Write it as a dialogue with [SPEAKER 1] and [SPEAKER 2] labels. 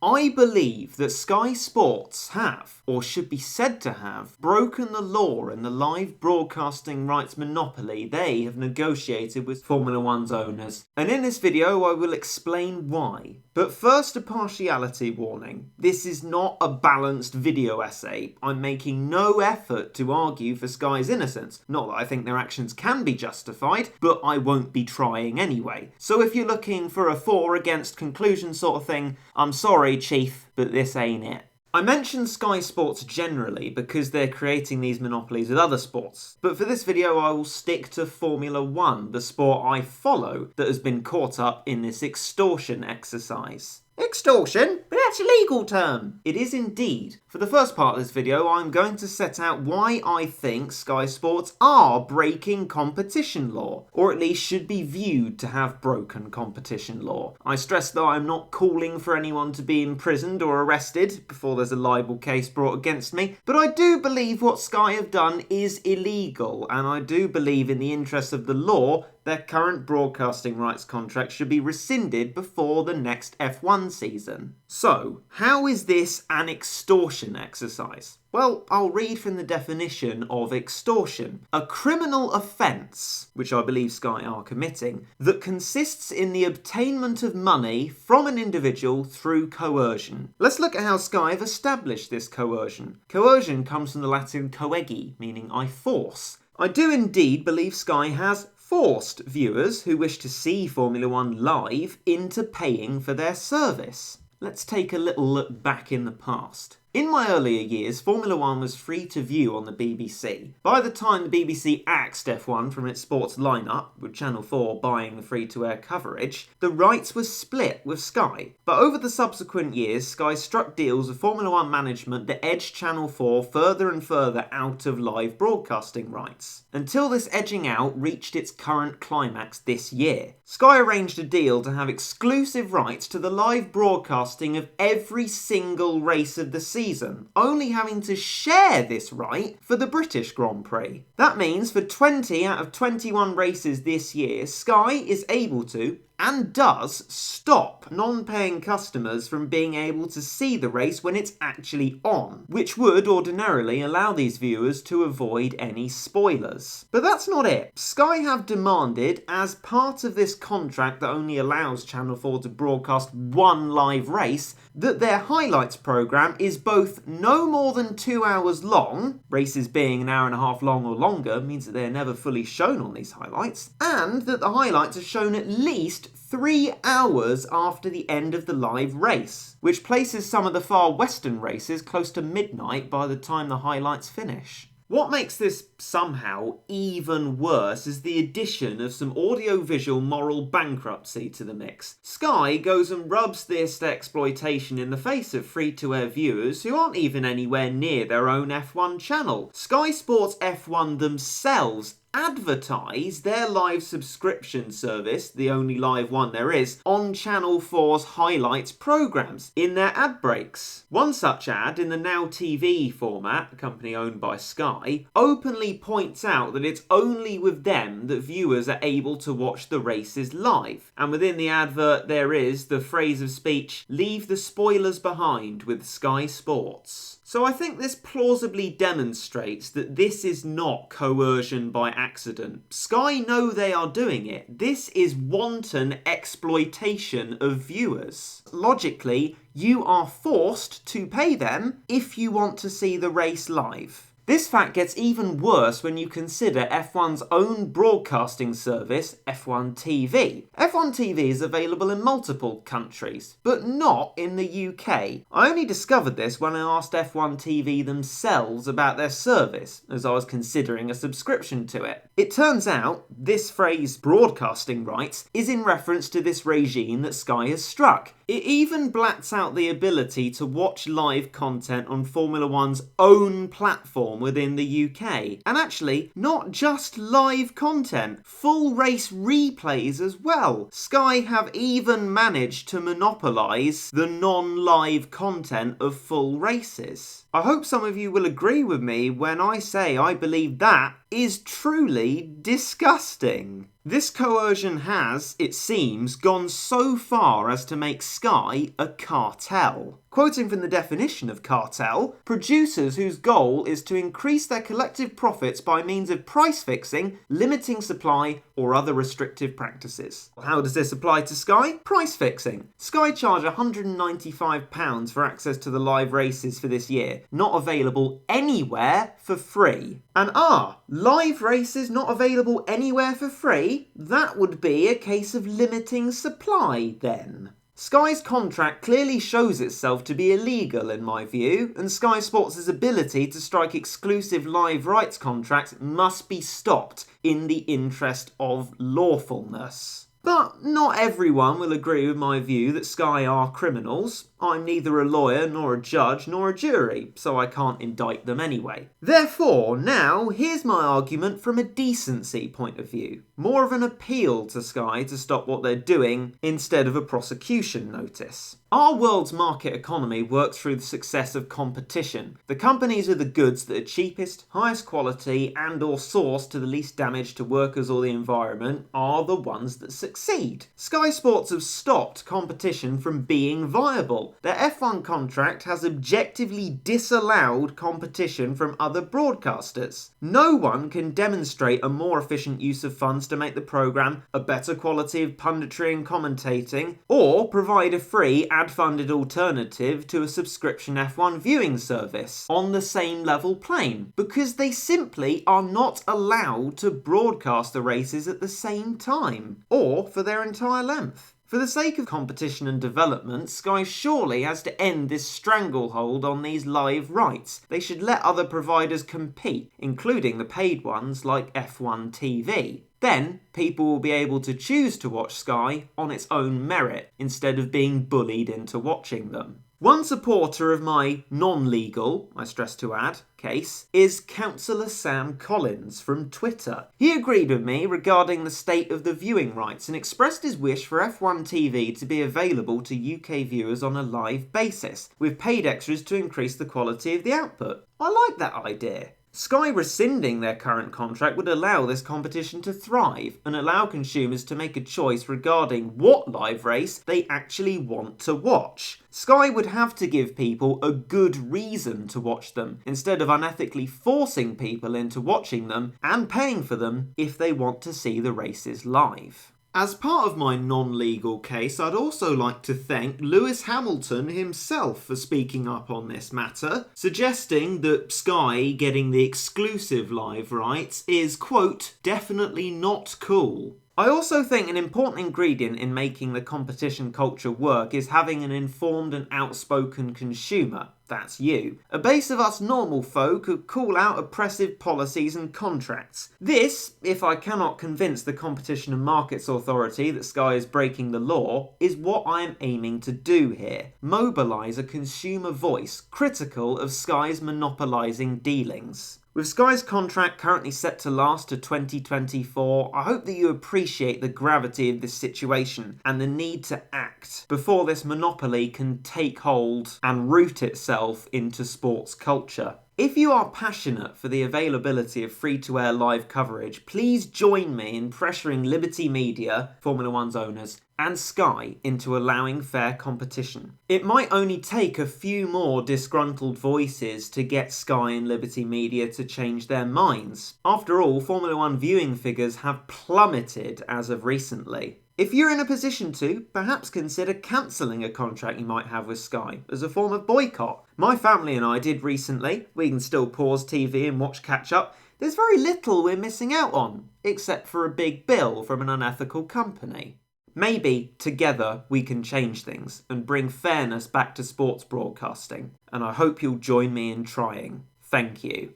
[SPEAKER 1] I believe that Sky Sports have, or should be said to have, broken the law in the live broadcasting rights monopoly they have negotiated with Formula One's owners. And in this video I will explain why. But first, a partiality warning. This is not a balanced video essay. I'm making no effort to argue for Sky's innocence. Not that I think their actions can be justified, but I won't be trying anyway. So if you're looking for a for against conclusion sort of thing, I'm sorry, Chief, but this ain't it. I mentioned Sky Sports generally because they're creating these monopolies with other sports, but for this video I will stick to Formula One, the sport I follow that has been caught up in this extortion exercise. Extortion? But that's a legal term. It is indeed. For the first part of this video, I'm going to set out why I think Sky Sports are breaking competition law, or at least should be viewed to have broken competition law. I stress that I'm not calling for anyone to be imprisoned or arrested before there's a libel case brought against me, but I do believe what Sky have done is illegal, and I do believe in the interest of the law their current broadcasting rights contract should be rescinded before the next F1 season. So, how is this an extortion exercise? Well, I'll read from the definition of extortion. A criminal offence, which I believe Sky are committing, that consists in the obtainment of money from an individual through coercion. Let's look at how Sky have established this coercion. Coercion comes from the Latin coegi, meaning I force. I do indeed believe Sky has forced viewers who wish to see Formula One live into paying for their service. Let's take a little look back in the past. In my earlier years, Formula One was free to view on the BBC. By the time the BBC axed F1 from its sports lineup, with Channel 4 buying the free-to-air coverage, the rights were split with Sky. But over the subsequent years, Sky struck deals with Formula One management that edged Channel 4 further and further out of live broadcasting rights, until this edging out reached its current climax this year. Sky arranged a deal to have exclusive rights to the live broadcasting of every single race of the season, only having to share this right for the British Grand Prix. That means for 20 out of 21 races this year, Sky is able to, and does, stop non-paying customers from being able to see the race when it's actually on, which would ordinarily allow these viewers to avoid any spoilers. But that's not it. Sky have demanded, as part of this contract that only allows Channel 4 to broadcast one live race, that their highlights programme is both no more than 2 hours long, races being an hour and a half long or longer means that they're never fully shown on these highlights, and that the highlights are shown at least 3 hours after the end of the live race, which places some of the far western races close to midnight by the time the highlights finish. What makes this somehow even worse is the addition of some audiovisual moral bankruptcy to the mix. Sky goes and rubs this exploitation in the face of free-to-air viewers who aren't even anywhere near their own F1 channel. Sky Sports F1 themselves advertise their live subscription service, the only live one there is, on Channel 4's highlights programmes in their ad breaks. One such ad, in the Now TV format, a company owned by Sky, openly points out that it's only with them that viewers are able to watch the races live. And within the advert there is the phrase of speech, "Leave the spoilers behind with Sky Sports." So I think this plausibly demonstrates that this is not coercion by accident. Sky know they are doing it. This is wanton exploitation of viewers. Logically, you are forced to pay them if you want to see the race live. This fact gets even worse when you consider F1's own broadcasting service, F1 TV. F1 TV is available in multiple countries, but not in the UK. I only discovered this when I asked F1 TV themselves about their service, as I was considering a subscription to it. It turns out, this phrase, broadcasting rights, is in reference to this regime that Sky has struck. It even blats out the ability to watch live content on Formula One's own platform within the UK. And actually, not just live content, full race replays as well. Sky have even managed to monopolise the non-live content of full races. I hope some of you will agree with me when I say I believe that is truly disgusting. This coercion has, it seems, gone so far as to make Sky a cartel. Quoting from the definition of cartel, producers whose goal is to increase their collective profits by means of price fixing, limiting supply, or other restrictive practices. How does this apply to Sky? Price fixing. Sky charge £195 for access to the live races for this year, not available anywhere for free. And live races not available anywhere for free? That would be a case of limiting supply then. Sky's contract clearly shows itself to be illegal in my view, and Sky Sports' ability to strike exclusive live rights contracts must be stopped in the interest of lawfulness. But not everyone will agree with my view that Sky are criminals. I'm neither a lawyer nor a judge nor a jury, so I can't indict them anyway. Therefore, now, here's my argument from a decency point of view. More of an appeal to Sky to stop what they're doing instead of a prosecution notice. Our world's market economy works through the success of competition. The companies with the goods that are cheapest, highest quality and or sourced to the least damage to workers or the environment are the ones that succeed. Sky Sports have stopped competition from being viable. Their F1 contract has objectively disallowed competition from other broadcasters. No one can demonstrate a more efficient use of funds to make the programme, a better quality of punditry and commentating, or provide a free ad-funded alternative to a subscription F1 viewing service on the same level playing, because they simply are not allowed to broadcast the races at the same time, or for their entire length. For the sake of competition and development, Sky surely has to end this stranglehold on these live rights. They should let other providers compete, including the paid ones like F1 TV. Then, people will be able to choose to watch Sky on its own merit, instead of being bullied into watching them. One supporter of my non-legal, I stress to add, case is Councillor Sam Collins from Twitter. He agreed with me regarding the state of the viewing rights and expressed his wish for F1 TV to be available to UK viewers on a live basis, with paid extras to increase the quality of the output. I like that idea. Sky rescinding their current contract would allow this competition to thrive and allow consumers to make a choice regarding what live race they actually want to watch. Sky would have to give people a good reason to watch them, instead of unethically forcing people into watching them and paying for them if they want to see the races live. As part of my non-legal case, I'd also like to thank Lewis Hamilton himself for speaking up on this matter, suggesting that Sky getting the exclusive live rights is, quote, definitely not cool. I also think an important ingredient in making the competition culture work is having an informed and outspoken consumer. That's you. A base of us normal folk who call out oppressive policies and contracts. This, if I cannot convince the Competition and Markets Authority that Sky is breaking the law, is what I am aiming to do here. Mobilise a consumer voice critical of Sky's monopolising dealings. With Sky's contract currently set to last to 2024, I hope that you appreciate the gravity of this situation and the need to act before this monopoly can take hold and root itself into sports culture. If you are passionate for the availability of free-to-air live coverage, please join me in pressuring Liberty Media, Formula One's owners, and Sky into allowing fair competition. It might only take a few more disgruntled voices to get Sky and Liberty Media to change their minds. After all, Formula One viewing figures have plummeted as of recently. If you're in a position to, perhaps consider cancelling a contract you might have with Sky as a form of boycott. My family and I did recently. We can still pause TV and watch catch up. There's very little we're missing out on, except for a big bill from an unethical company. Maybe, together, we can change things and bring fairness back to sports broadcasting, and I hope you'll join me in trying. Thank you.